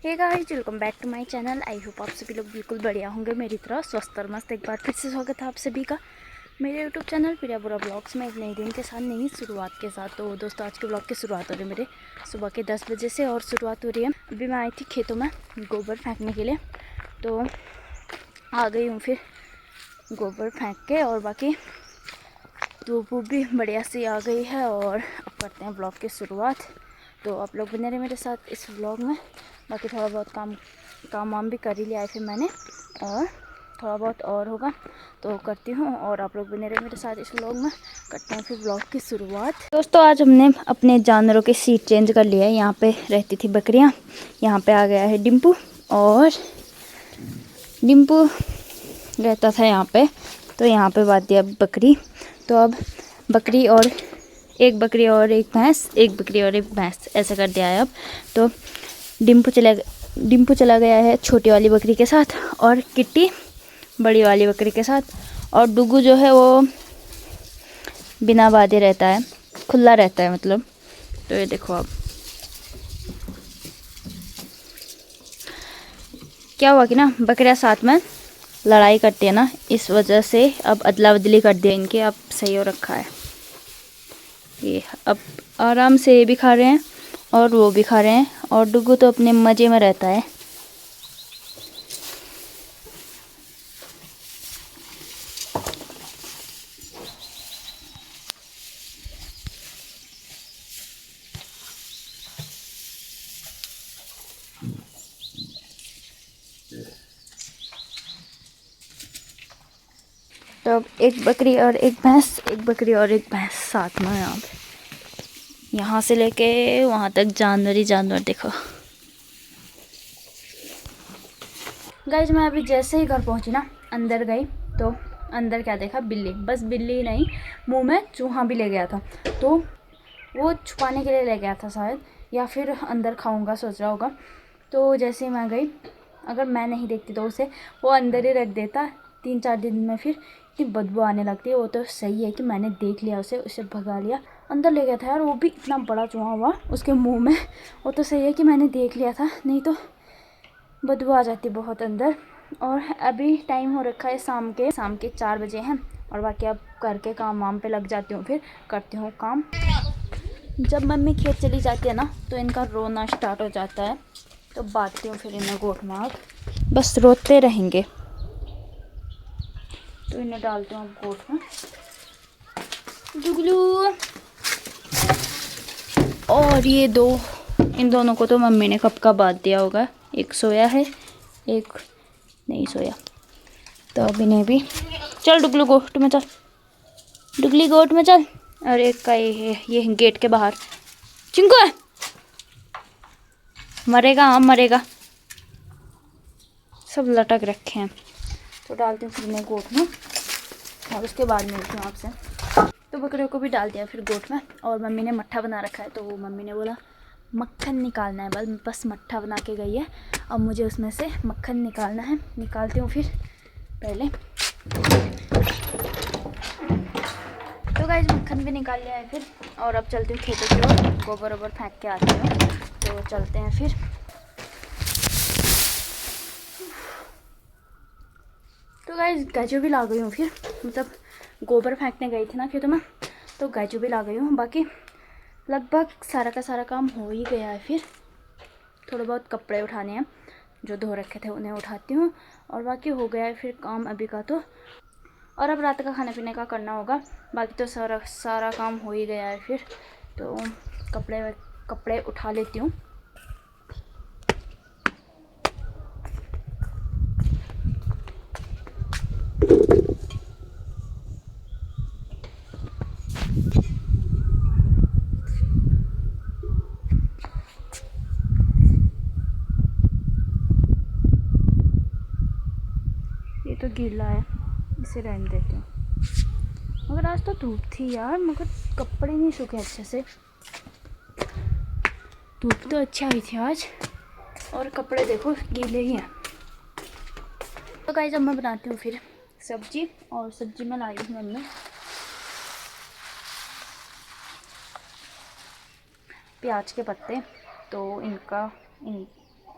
Hey guys, welcome back to my channel. I hope आप सभी लोग बिल्कुल बढ़िया होंगे, मेरी तरह स्वस्थ और मस्त। एक बार फिर से स्वागत है आप सभी का मेरे यूट्यूब चैनल प्रिया बुरा ब्लॉग्स में, एक नई दिन के साथ, नई शुरुआत के साथ। तो दोस्तों, आज के ब्लॉग की शुरुआत हो रही है मेरे सुबह के 10 बजे से और शुरुआत हो रही है। अभी मैं आई थी खेतों में गोबर फेंकने के लिए, तो आ गई हूँ फिर गोबर फेंक के। और बाकी धूप भी बढ़िया सी आ गई है और अब करते हैं ब्लॉग की शुरुआत। तो आप लोग बने रहे मेरे साथ इस व्लॉग में। बाकी थोड़ा बहुत काम वाम भी कर ही लिया है फिर मैंने, और थोड़ा बहुत और होगा तो करती हूँ। और आप लोग बने रहे मेरे साथ इस व्लॉग में, करते हैं फिर व्लॉग की शुरुआत। दोस्तों, आज हमने अपने जानवरों की सीट चेंज कर लिया है। यहाँ पे रहती थी बकरियाँ, यहाँ पे आ गया है डिम्पू। और डिम्पू रहता था यहाँ पे, तो यहाँ पे बांध दिया बकरी। तो अब बकरी और एक बकरी और एक भैंस, एक बकरी और एक भैंस, ऐसा कर दिया है अब। तो डिम्पू चला गया है छोटी वाली बकरी के साथ, और किट्टी बड़ी वाली बकरी के साथ। और डुगू जो है वो बिना बांधे रहता है, खुला रहता है मतलब। तो ये देखो, अब क्या हुआ कि ना बकरियां साथ में लड़ाई करती है ना, इस वजह से अब अदला बदली कर दिया इनके। अब सही हो रखा है ये, अब आराम से ये भी खा रहे हैं और वो भी खा रहे हैं। और डुगू तो अपने मज़े में रहता है। तो अब एक बकरी और एक भैंस, एक बकरी और एक भैंस साथ में यहाँ पे, यहाँ से लेके वहाँ तक जानवर ही जानवर। देखो गाइस, मैं अभी जैसे ही घर पहुँची ना, अंदर गई तो अंदर क्या देखा, बिल्ली। बस बिल्ली ही नहीं, मुंह में चूहा भी ले गया था। तो वो छुपाने के लिए ले गया था शायद, या फिर अंदर खाऊंगा सोच रहा होगा। तो जैसे ही मैं गई, अगर मैं नहीं देखती तो उसे वो अंदर ही रख देता। 3-4 दिन में फिर इतनी बदबू आने लगती है। वो तो सही है कि मैंने देख लिया उसे भगा लिया। अंदर ले गया था यार, वो भी इतना बड़ा चूहा हुआ उसके मुंह में। वो तो सही है कि मैंने देख लिया था, नहीं तो बदबू आ जाती बहुत अंदर। और अभी टाइम हो रखा है शाम के 4 बजे हैं। और बाकी अब करके काम वाम पे लग जाती हूँ, फिर करती हूँ काम। जब मम्मी खेत चली जाती है ना, तो इनका रोना स्टार्ट हो जाता है। तो बांधती हूँ फिर इन्हें गोठ में, अब बस रोते रहेंगे। तो इन्हें डालती हूँ गोठ में। जुगलू और ये दो, इन दोनों को तो मम्मी ने कब का बांध दिया होगा। एक सोया है, एक नहीं सोया। तो अब इन्हें भी, चल डुगलू गोठ में चल, डुगली गोठ में चल। और एक का ये गेट के बाहर चिंकू है, मरेगा, हाँ मरेगा। सब लटक रखे हैं। तो डालती हूँ फिर मैं गोठ में, और उसके बाद मिलती हूँ आपसे। तो बकरियों को भी डाल दिया फिर गोठ में। और मम्मी ने मट्ठा बना रखा है, तो वो मम्मी ने बोला मक्खन निकालना है, बस मट्ठा बना के गई है। अब मुझे उसमें से मक्खन निकालना है। निकालती हूँ फिर पहले। तो गाइस, मक्खन भी निकाल लिया है फिर। और अब चलती हूँ खेतों की ओर, गोबर वोबर फेंक के आती हूँ। तो चलते हैं फिर। तो गाइस, गाजू भी ला गई हूँ फिर, मतलब गोबर फेंकने गई थी ना खेतों में, तो गाजू भी ला गई हूँ। बाकी लगभग सारा का सारा काम हो ही गया है। फिर थोड़े बहुत कपड़े उठाने हैं, जो धो रखे थे उन्हें उठाती हूँ। और बाकी हो गया है फिर काम अभी का तो। और अब रात का खाने पीने का करना होगा। बाकी तो सारा काम हो ही गया है फिर। तो कपड़े उठा लेती हूँ। ये तो गीला है, इसे रहने देती हूँ। मगर आज तो धूप थी यार, मगर कपड़े नहीं सूखे अच्छे से। धूप तो अच्छी आई थी आज, और कपड़े देखो गीले ही हैं। तो गाइस, अब मैं बनाती हूँ फिर सब्जी। और सब्जी में लाई हूँ मम्मी प्याज के पत्ते। तो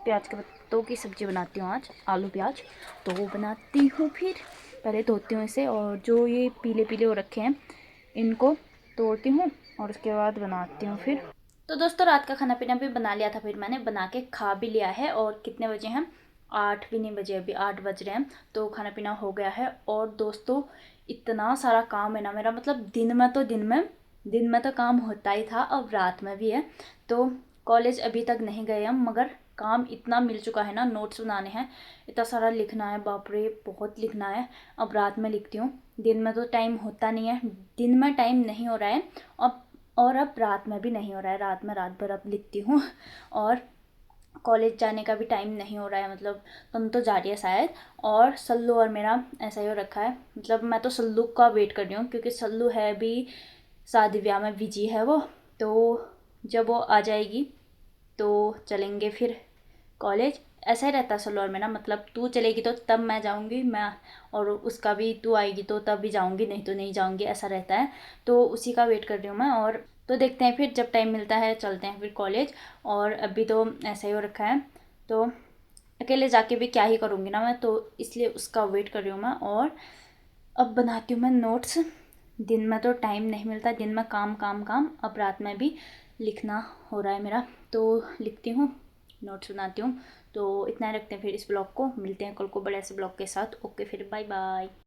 प्याज के पत्तों की सब्ज़ी बनाती हूँ आज, आलू प्याज। तो वो बनाती हूँ, फिर पहले धोती हूँ इसे, और जो ये पीले पीले हो रखे हैं इनको तोड़ती हूँ और उसके बाद बनाती हूँ फिर। तो दोस्तों रात का खाना पीना भी बना लिया था, फिर मैंने बना के खा भी लिया है। और कितने बजे हैं, 8 भी नहीं बजे, अभी 8 बज रहे हैं। तो खाना पीना हो गया है। और दोस्तों इतना सारा काम है ना मेरा, मतलब दिन में तो काम होता ही था, अब रात में भी है। तो कॉलेज अभी तक नहीं गए हम, मगर काम इतना मिल चुका है ना, नोट्स बनाने हैं, इतना सारा लिखना है, बाप रे बहुत लिखना है। अब रात में लिखती हूँ, दिन में तो टाइम होता नहीं है, दिन में टाइम नहीं हो रहा है अब, और अब रात में भी नहीं हो रहा है, रात में रात भर अब लिखती हूँ। और कॉलेज जाने का भी टाइम नहीं हो रहा है, मतलब तुम तो जा रही है शायद। और सल्लू और मेरा ऐसा ही हो रखा है, मतलब मैं तो सल्लू का वेट कर रही हूँ, क्योंकि सल्लू है भी शादी ब्याह में बिजी है वो। तो जब वो आ जाएगी तो चलेंगे फिर कॉलेज। ऐसा ही रहता है सल्लू और मेरा, मतलब तू चलेगी तो तब मैं जाऊँगी, मैं और उसका भी, तू आएगी तो तब भी जाऊँगी, नहीं तो नहीं जाऊँगी, ऐसा रहता है। तो उसी का वेट कर रही हूँ मैं। और तो देखते हैं फिर, जब टाइम मिलता है चलते हैं फिर कॉलेज। और अभी तो ऐसा ही हो रखा है, तो अकेले जाके भी क्या ही करूँगी ना मैं, तो इसलिए उसका वेट कर रही हूँ मैं। और अब बनाती हूँ मैं नोट्स। दिन में तो टाइम नहीं मिलता, दिन में काम काम काम, अब रात में भी लिखना हो रहा है मेरा, तो लिखती हूँ, नोट्स बनाती हूँ। तो इतना ही रखते हैं फिर इस ब्लॉग को, मिलते हैं कल को बड़े से ब्लॉग के साथ। ओके फिर, बाय बाय।